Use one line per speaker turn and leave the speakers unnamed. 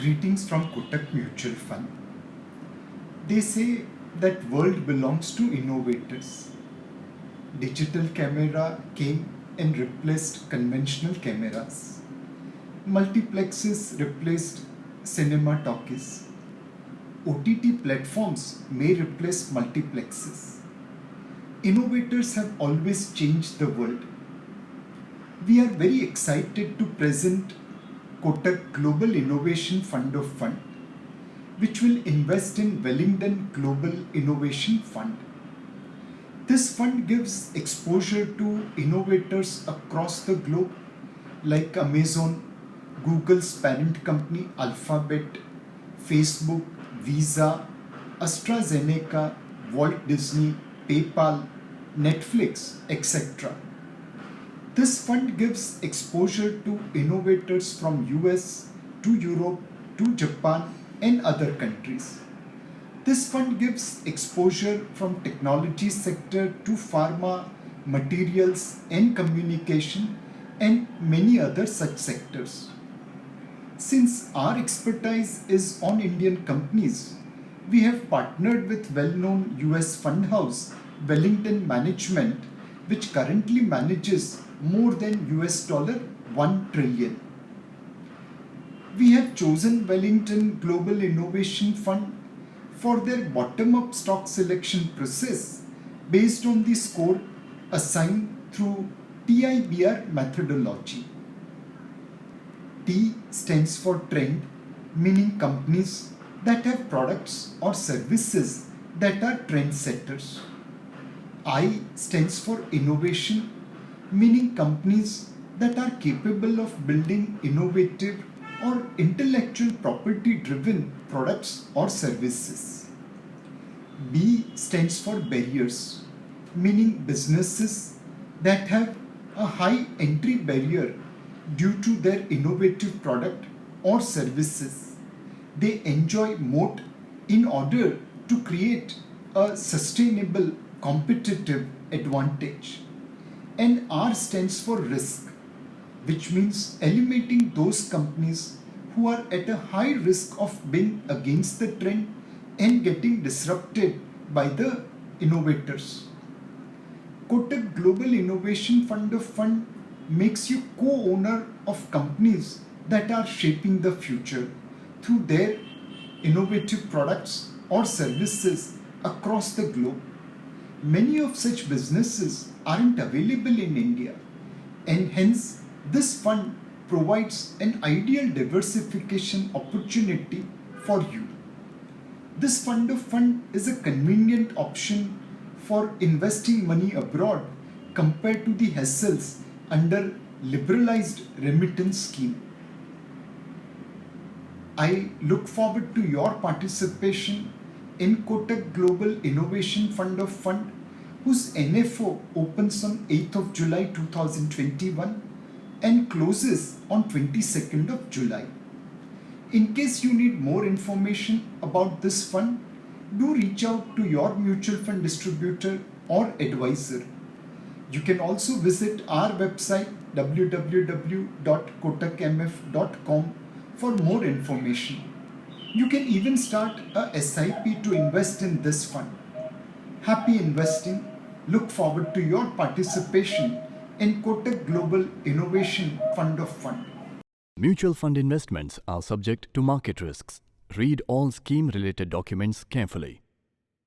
Greetings from Kotak Mutual Fund. They say that world belongs to innovators. Digital camera came and replaced conventional cameras. Multiplexes replaced cinema talkies. OTT platforms may replace multiplexes. Innovators have always changed the world. We are very excited to present Kotak Global Innovation Fund of Fund, which will invest in Wellington Global Innovation Fund. This fund gives exposure to innovators across the globe like Amazon, Google's parent company Alphabet, Facebook, Visa, AstraZeneca, Walt Disney, PayPal, Netflix, etc. This fund gives exposure to innovators from US to Europe to Japan and other countries. This fund gives exposure from technology sector to pharma, materials and communication and many other such sectors. Since our expertise is on Indian companies, we have partnered with well-known US fund house Wellington Management, which currently manages more than $1 trillion. We have chosen Wellington Global Innovation Fund for their bottom-up stock selection process based on the score assigned through TIBR methodology. T stands for trend, meaning companies that have products or services that are trendsetters. I stands for innovation, meaning companies that are capable of building innovative or intellectual property driven products or services. B stands for barriers, meaning businesses that have a high entry barrier due to their innovative product or services. They enjoy moat in order to create a sustainable competitive advantage. And R stands for risk, which means eliminating those companies who are at a high risk of being against the trend and getting disrupted by the innovators. Kotak Global Innovation Fund of Fund makes you co-owner of companies that are shaping the future through their innovative products or services across the globe. Many of such businesses aren't available in India, and hence this fund provides an ideal diversification opportunity for you. This fund of fund is a convenient option for investing money abroad compared to the hassles under liberalized remittance scheme. I look forward to your participation in Kotak Global Innovation Fund of Fund, whose NFO opens on 8th of July 2021 and closes on 22nd of July. In case you need more information about this fund, do reach out to your mutual fund distributor or advisor. You can also visit our website www.kotakmf.com for more information. You can even start a SIP to invest in this fund. Happy investing. Look forward to your participation in Kotak Global Innovation Fund of Fund.
Mutual fund investments are subject to market risks. Read all scheme-related documents carefully.